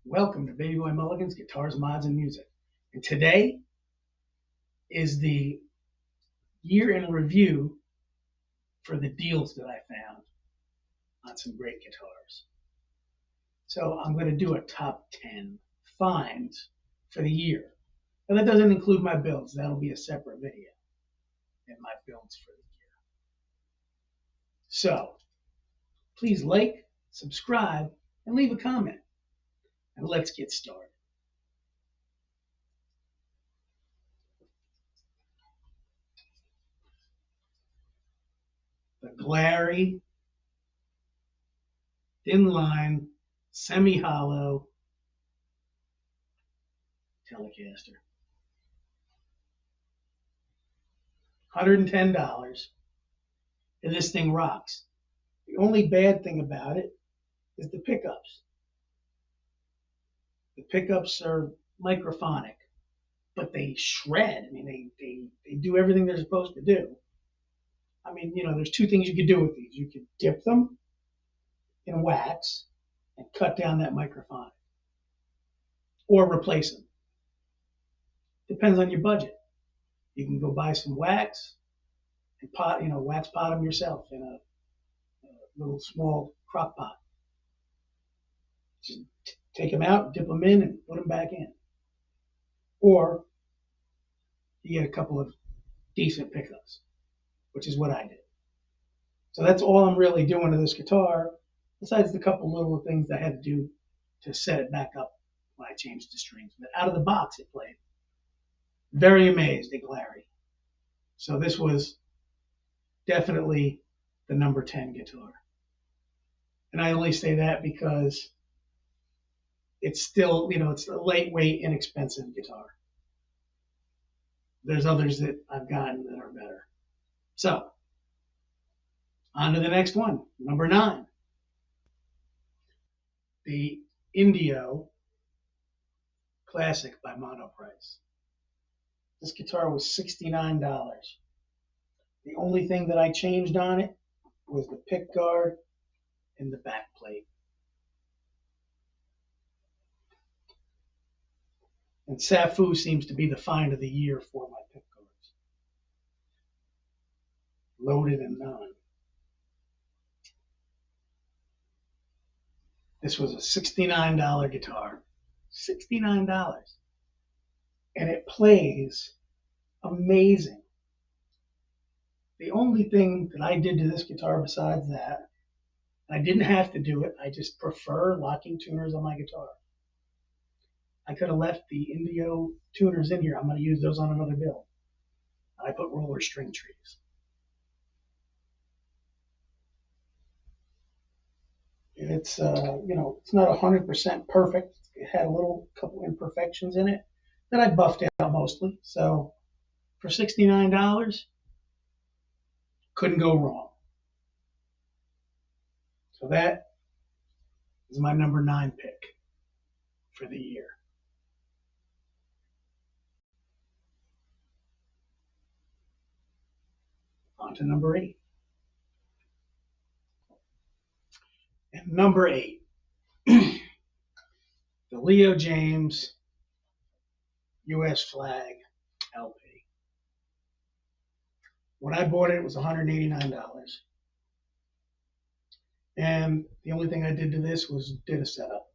Welcome to Baby Boy Mulligan's Guitars, Mods, and Music. And today is the year in review for the deals that I found on some great guitars. So I'm going to do a top 10 finds for the year. And that doesn't include my builds. That'll be a separate video and my builds for the year. So please like, subscribe, and leave a comment. And let's get started. The Glary thin line, semi-hollow Telecaster. $110, and this thing rocks. The only bad thing about it is the pickups. The pickups are microphonic, but they shred. I mean, they do everything they're supposed to do. I mean, there's two things you could do with these. You could dip them in wax and cut down that microphonic, or replace them. Depends on your budget. You can go buy some wax and wax pot them yourself in a little small crock pot. Just take them out, dip them in, and put them back in. Or you get a couple of decent pickups, which is what I did. So that's all I'm really doing to this guitar, besides the couple little things I had to do to set it back up when I changed the strings. But out of the box, it played. Very amazed at Glary. So this was definitely the number 10 guitar. And I only say that because it's still, it's a lightweight, inexpensive guitar. There's others that I've gotten that are better. So, on to the next one, number 9. The Indio Classic by Monoprice. This guitar was $69. The only thing that I changed on it was the pick guard and the back plate. And Safu seems to be the find of the year for my pick guards. Loaded and non. This was a $69 guitar. $69. And it plays amazing. The only thing that I did to this guitar besides that, I didn't have to do it, I just prefer locking tuners on my guitar. I could have left the Indio tuners in here. I'm going to use those on another build. I put roller string trees. It's it's not 100% perfect. It had a couple imperfections in it that I buffed out mostly. So for $69, couldn't go wrong. So that is my number 9 pick for the year. On to number 8. And number 8, the Leo James US Flag LP. When I bought it, it was $189. And the only thing I did to this was did a setup.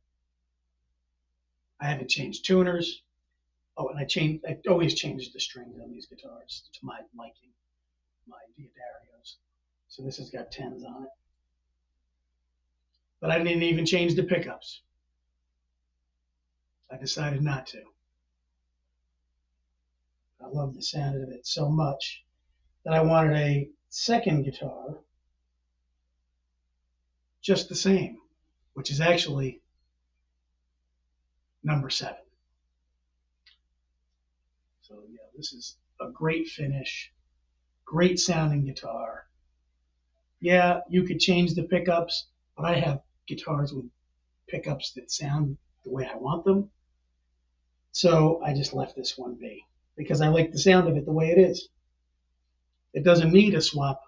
I haven't changed tuners. Oh, and I always change the strings on these guitars to my liking, my Diodarios. So this has got 10s on it. But I didn't even change the pickups. I decided not to. I love the sound of it so much that I wanted a second guitar just the same, which is actually number 7. So yeah, this is a great finish, great sounding guitar. Yeah, you could change the pickups, but I have guitars with pickups that sound the way I want them. So I just left this one be because I like the sound of it the way it is. It doesn't need a swap,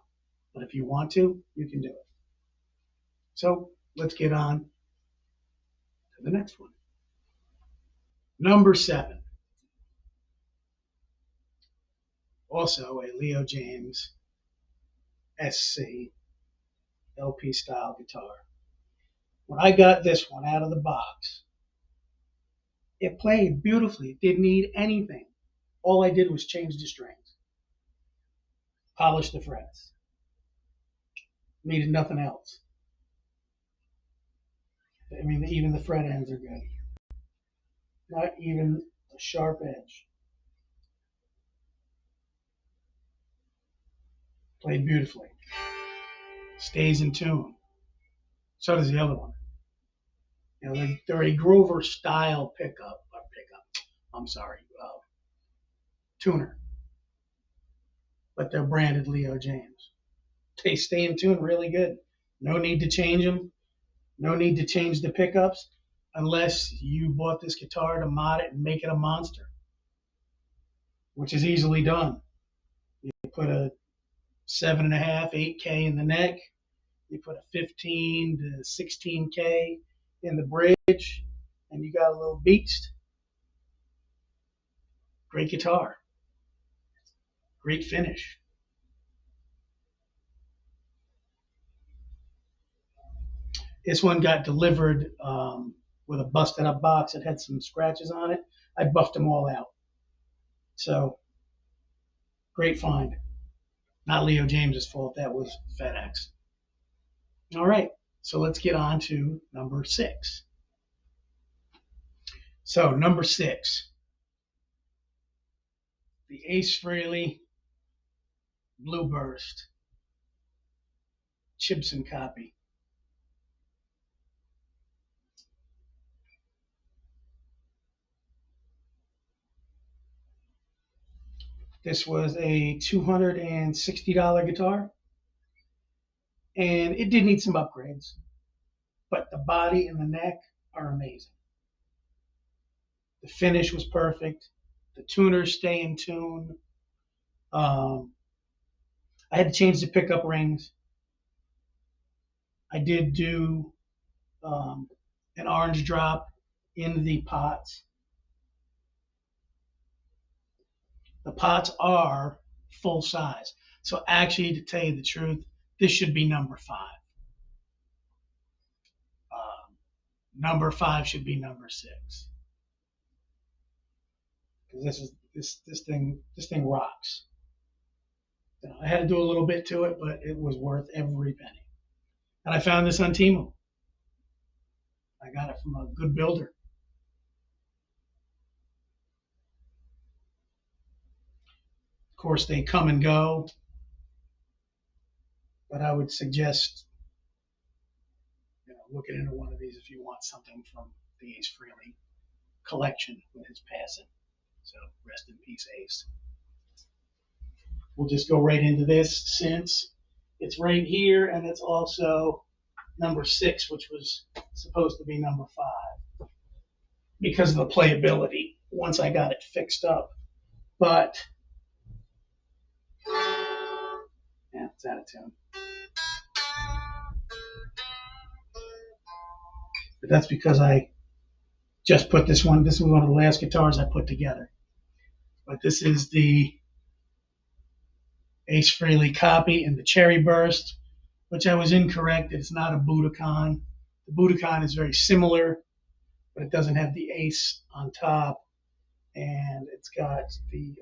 but if you want to, you can do it. So let's get on to the next one. Number 7, also a Leo James SC LP style guitar. When I got this one out of the box, it played beautifully. It didn't need anything. All I did was change the strings, polish the frets. Needed nothing else. I mean, even the fret ends are good. Not even a sharp edge. Played beautifully. Stays in tune. So does the other one. You know, they're a Grover style pickup. I'm sorry, tuner. But they're branded Leo James. They stay in tune really good. No need to change them. No need to change the pickups unless you bought this guitar to mod it and make it a monster, which is easily done. You put a 7.5, 8K in the neck. You put a 15 to 16K in the bridge, and you got a little beast. Great guitar. Great finish. This one got delivered with a busted up box. It had some scratches on it. I buffed them all out. So, great find. Not Leo James's fault. That was FedEx. All right. So let's get on to number 6. So number 6, the Ace Frehley Blue Burst Chibson copy. This was a $260 guitar, and it did need some upgrades, but the body and the neck are amazing. The finish was perfect. The tuners stay in tune. I had to change the pickup rings. I did do an orange drop in the pots. The pots are full size. So actually, to tell you the truth, this should be number 5. Number 5 should be number 6. Because this thing rocks. I had to do a little bit to it, but it was worth every penny. And I found this on Temu. I got it from a good builder. Of course, they come and go, but I would suggest looking into one of these if you want something from the Ace Frehley collection with his passing. So rest in peace, Ace. We'll just go right into this since it's right here, and it's also number 6, which was supposed to be number 5 because of the playability once I got it fixed up. But yeah, it's out of tune. But that's because I just put this one. This was one of the last guitars I put together. But this is the Ace Frehley copy in the Cherry Burst, which I was incorrect. It's not a Budokan. The Budokan is very similar, but it doesn't have the Ace on top, and it's got the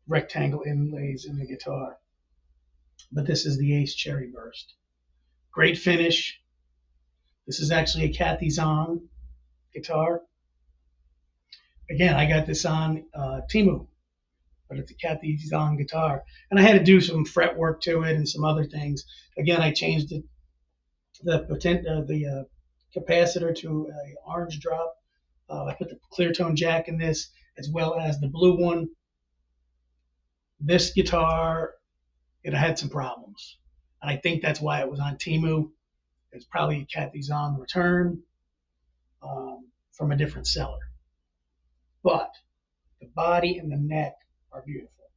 rectangle inlays in the guitar. But this is the Ace Cherry Burst. Great finish. This is actually a Kathy Zong guitar. Again, I got this on Temu, but it's a Kathy Zong guitar. And I had to do some fret work to it and some other things. Again, I changed the capacitor to an orange drop. I put the clear tone jack in this as well as the blue one. This guitar, it had some problems. And I think that's why it was on Temu. It's probably a Kathy Zong return from a different seller. But the body and the neck are beautiful.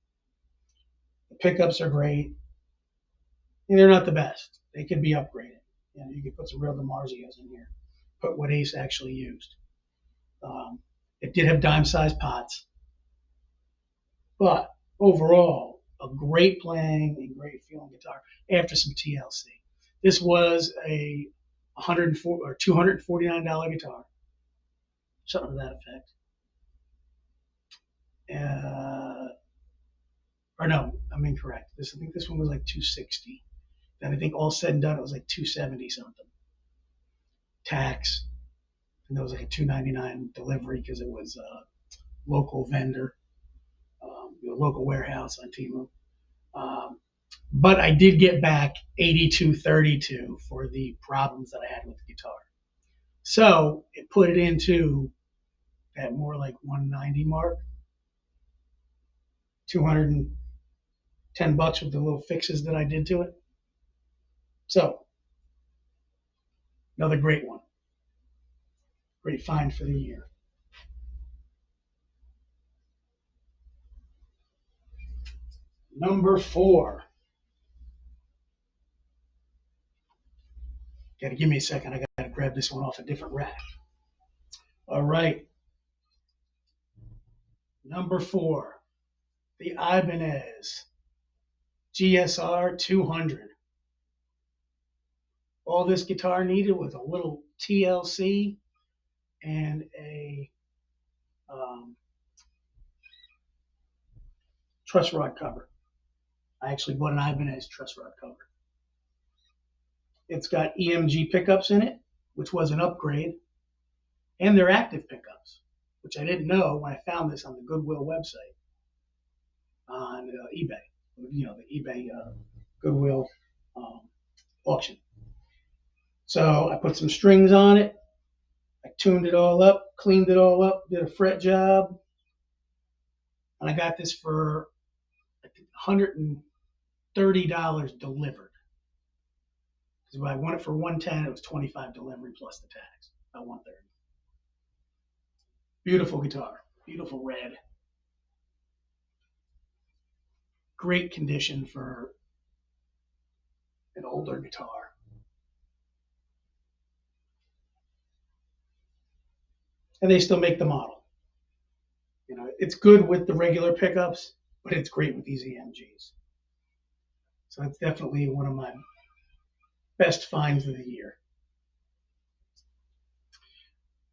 The pickups are great. And they're not the best. They could be upgraded. You could put some real DiMarzios in here. Put what Ace actually used. It did have dime-sized pots, but overall, a great playing and great feeling guitar after some TLC. This was a 104 or $249 guitar, something to that effect. Or no, I'm incorrect. I think this one was like 260. And I think all said and done, it was like 270 something. Tax, and there was like a 299 delivery because it was a local vendor, local warehouse on Temu. Um, but I did get back 82.32 for the problems that I had with the guitar. So it put it into that more like 190 mark, 210 bucks with the little fixes that I did to it. So another great one, great find for the year. Number 4. Got to give me a second. I got to grab this one off a different rack. All right. Number 4, the Ibanez GSR 200. All this guitar needed was a little TLC and a truss rod cover. I actually bought an Ibanez truss rod cover. It's got EMG pickups in it, which was an upgrade, and they're active pickups, which I didn't know when I found this on the Goodwill website on eBay. The eBay Goodwill auction. So I put some strings on it. I tuned it all up, cleaned it all up, did a fret job, and I got this for I think $130 delivered. Because when I won it for $110, it was $25 delivery plus the tax, about $130. Beautiful guitar, beautiful red, great condition for an older guitar. And they still make the model. It's good with the regular pickups, but it's great with these EMGs. So it's definitely one of my best finds of the year.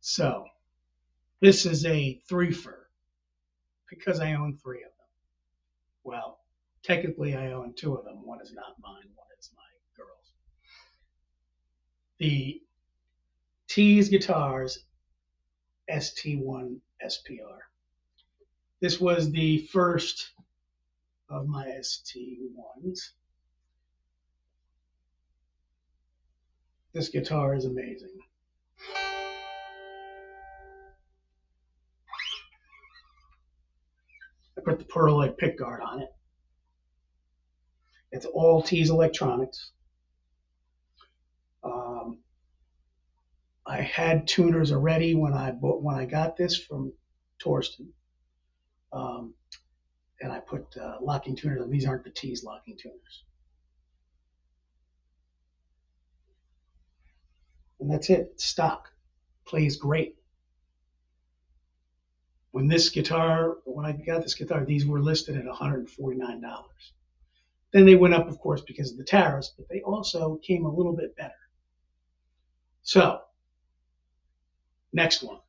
So this is a threefer because I own 3 of them. Well, technically I own 2 of them. One is not mine, one is my girl's. The Tees Guitars ST1 SPR. This was the first of my ST1s. This guitar is amazing. I put the Pearloid pickguard on it. It's all Tees electronics. I had tuners already when I got this from Torsten, and I put locking tuners on. These aren't the Tees locking tuners. And that's it. It's stock. Plays great. When I got this guitar, these were listed at $149. Then they went up, of course, because of the tariffs, but they also came a little bit better. So, next one.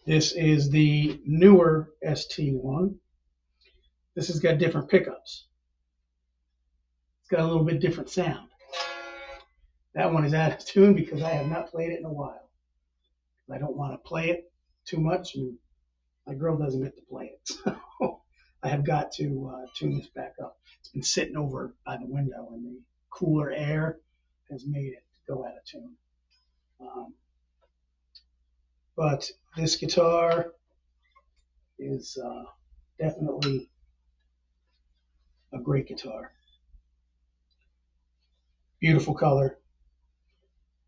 This is the newer ST1. This has got different pickups. It's got a little bit different sound. That one is out of tune because I have not played it in a while. I don't want to play it too much, and my girl doesn't get to play it. So I have got to tune this back up. It's been sitting over by the window, and the cooler air has made it go out of tune. But this guitar is definitely a great guitar. Beautiful color.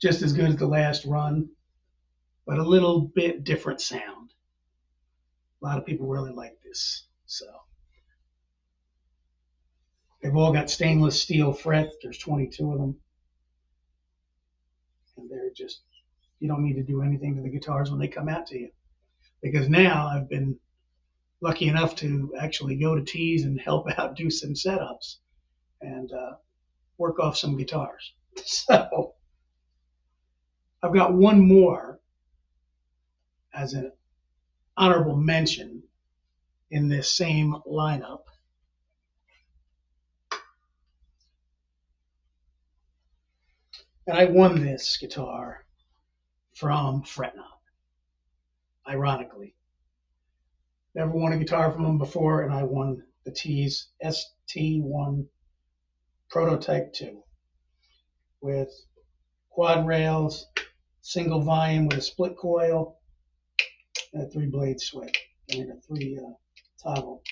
Just as good as the last run, but a little bit different sound. A lot of people really like this. So They've all got stainless steel frets. There's 22 of them. And they're just, you don't need to do anything to the guitars when they come out to you. Because now I've been lucky enough to actually go to Tees and help out, do some setups, and work off some guitars. So I've got one more as an honorable mention in this same lineup. And I won this guitar from Fretnot, ironically. Never won a guitar from them before, and I won the Tees ST1 Prototype 2 with quad rails, single volume with a split coil, and a 3-blade switch. I mean, a toggle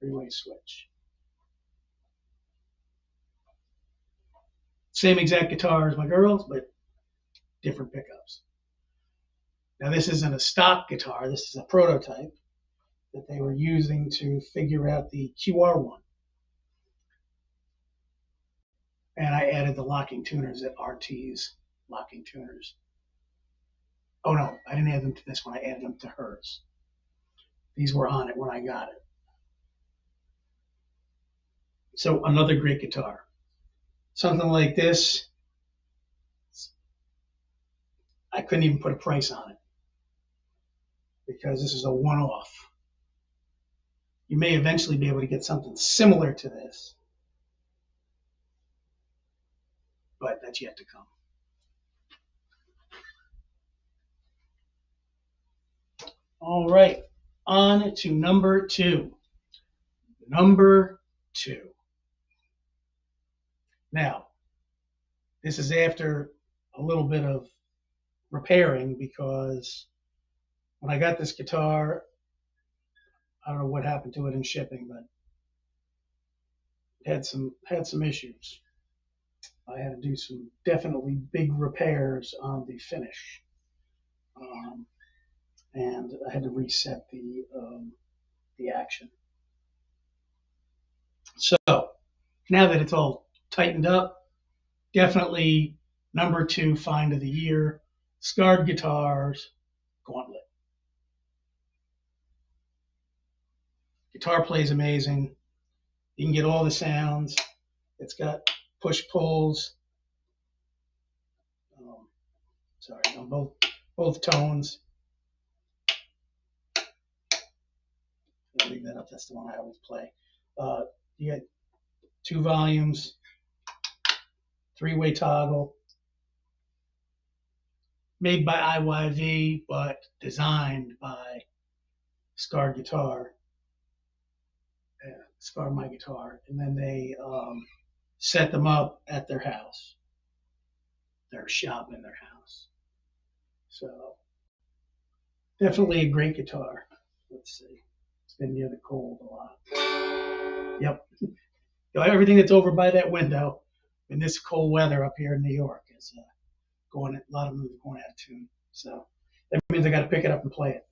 3-way switch. Same exact guitar as my girls, but different pickups. Now, this isn't a stock guitar. This is a prototype that they were using to figure out the QR1. And I added the locking tuners at RT's locking tuners. Oh, no, I didn't add them to this one. I added them to hers. These were on it when I got it. So another great guitar. Something like this, I couldn't even put a price on it because this is a one-off. You may eventually be able to get something similar to this, but that's yet to come. All right, on to number 2. Number 2. Now, this is after a little bit of repairing because when I got this guitar, I don't know what happened to it in shipping, but it had some issues. I had to do some definitely big repairs on the finish, and I had to reset the action. So now that it's all tightened up, definitely number 2 find of the year, Scarred Guitars Gauntlet. Guitar plays amazing. You can get all the sounds. It's got push-pulls. On both tones. I'll leave that up. That's the one I always play. You get 2 volumes, 3-way toggle, made by IYV, but designed by Scarred Guitar, Scar My Guitar, and then they set them up at their house, their shop in their house. So definitely a great guitar. Let's see, it's been near the cold a lot. Yep, everything that's over by that window in this cold weather up here in New York is a lot of them are going out of tune. So that means I got to pick it up and play it,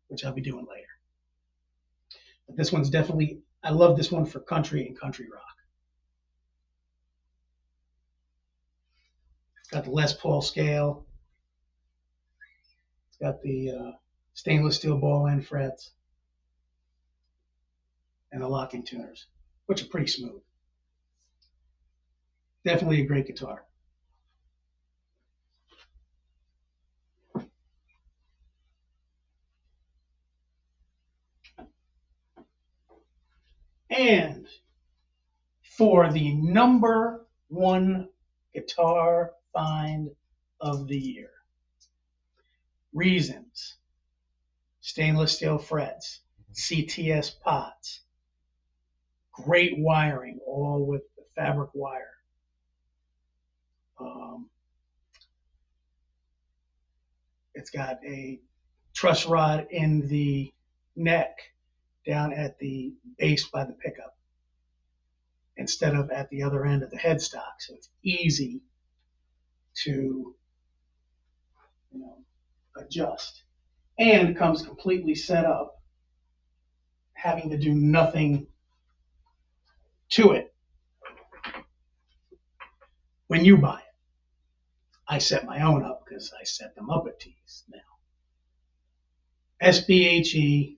which I'll be doing later. But this one's definitely, I love this one for country and country rock. It's got the Les Paul scale. It's got the stainless steel ball end frets and the locking tuners, which are pretty smooth. Definitely a great guitar. And for the number 1 guitar find of the year, Reasons, stainless steel frets, CTS pots, great wiring, all with the fabric wire. It's got a truss rod in the neck down at the base by the pickup instead of at the other end of the headstock. So it's easy to adjust, and comes completely set up, having to do nothing to it when you buy it. I set my own up because I set them up at T's now. SBHE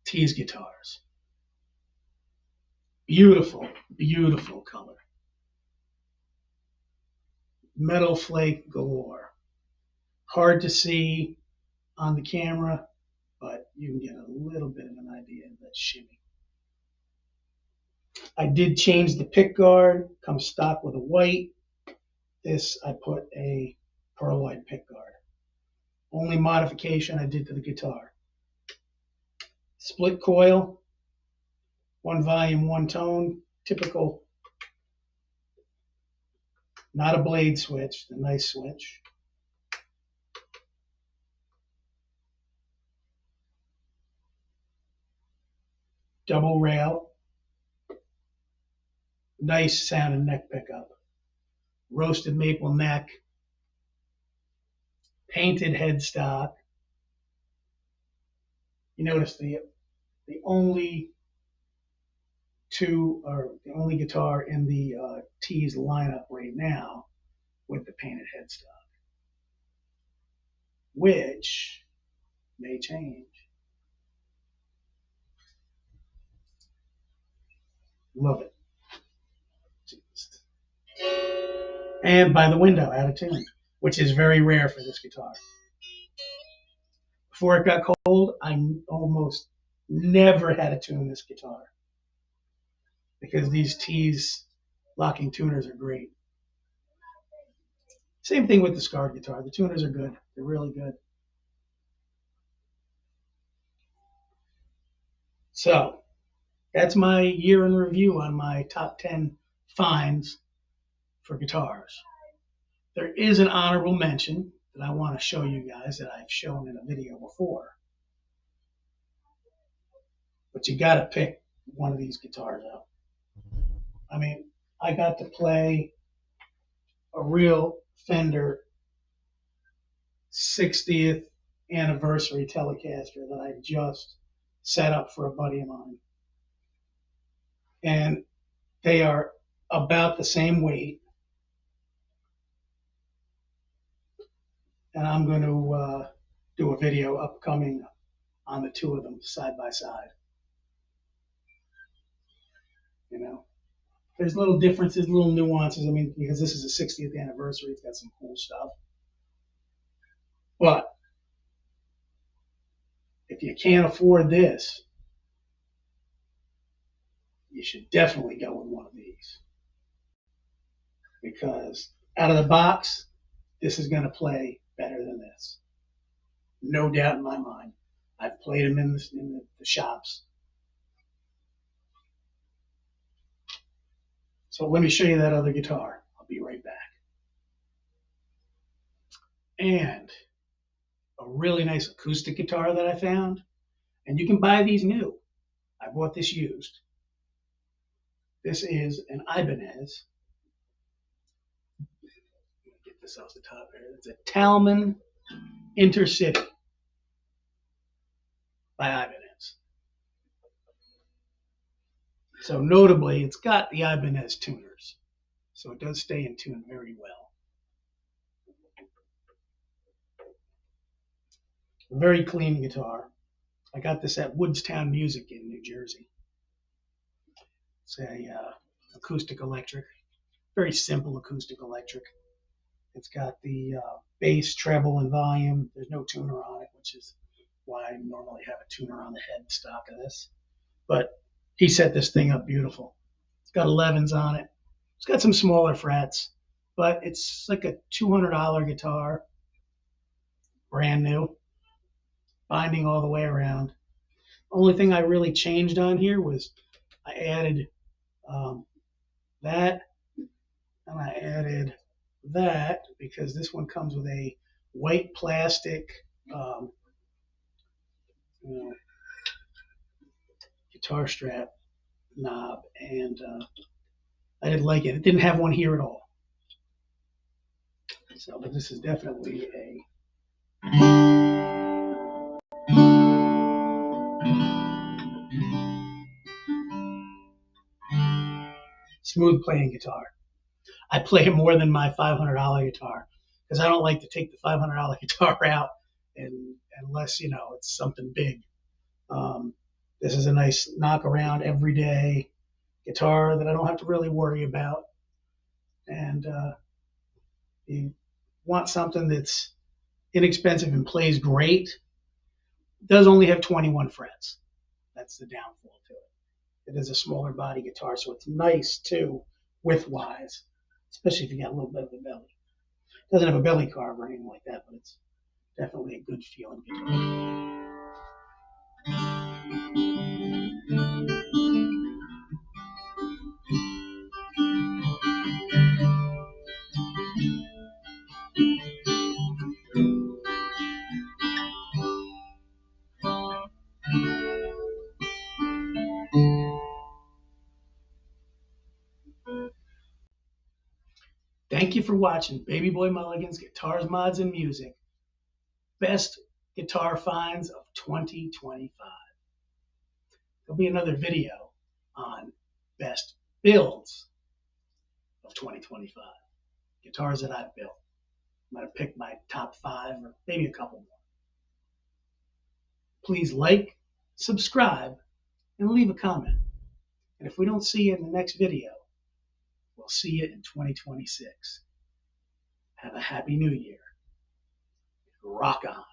T's guitars. Beautiful, beautiful color. Metal flake galore. Hard to see on the camera, but you can get a little bit of an idea of that shimmy. I did change the pick guard, comes stock with a white. This, I put a pearlite pick guard. Only modification I did to the guitar. Split coil, one volume, one tone, typical, not a blade switch, a nice switch. Double rail, nice sounding neck pickup. Roasted maple neck, painted headstock. You notice the only the only guitar in the T's lineup right now with the painted headstock, which may change. Love it. And by the window, out of tune, which is very rare for this guitar. Before it got cold, I almost never had to tune this guitar because these T's locking tuners are great. Same thing with the Scarred guitar. The tuners are good. They're really good. So that's my year in review on my top 10 finds for guitars. There is an honorable mention that I want to show you guys that I've shown in a video before. But you got to pick one of these guitars up. I mean, I got to play a real Fender 60th anniversary Telecaster that I just set up for a buddy of mine. And they are about the same weight. And I'm going to do a video upcoming on the two of them side by side. You know, there's little differences, little nuances. I mean, because this is a 60th anniversary, it's got some cool stuff. But if you can't afford this, you should definitely go with one of these. Because out of the box, this is going to play better than this. No doubt in my mind. I've played them in the shops. So let me show you that other guitar. I'll be right back. And a really nice acoustic guitar that I found. And you can buy these new. I bought this used. This is an Ibanez. Get this off the top here. It's a Talman Intercity by Ibanez. So notably, it's got the Ibanez tuners. So it does stay in tune very well. Very clean guitar. I got this at Woodstown Music in New Jersey. It's a acoustic electric. Very simple acoustic electric. It's got the bass, treble, and volume. There's no tuner on it, which is why I normally have a tuner on the head stock of this. But he set this thing up beautiful. It's got 11s on it. It's got some smaller frets, but it's like a $200 guitar, brand new, binding all the way around. Only thing I really changed on here was I added that, and I added that because this one comes with a white plastic guitar strap knob, and I didn't like it. It didn't have one here at all. So, but this is definitely a smooth playing guitar. I play it more than my $500 guitar because I don't like to take the $500 guitar out unless it's something big. This is a nice knock around everyday guitar that I don't have to really worry about. And you want something that's inexpensive and plays great. It does only have 21 frets. That's the downfall to it. It is a smaller body guitar, so it's nice too, width wise, especially if you got a little bit of a belly. It doesn't have a belly carve or anything like that, but it's definitely a good feeling guitar. Thank you for watching Baby Boy Mulligan's Guitars, Mods, and Music. Best guitar finds of 2025. There'll be another video on best builds of 2025. Guitars that I've built. I'm going to pick my top 5 or maybe a couple more. Please like, subscribe, and leave a comment. And if we don't see you in the next video, we'll see you in 2026. Have a happy new year. Rock on.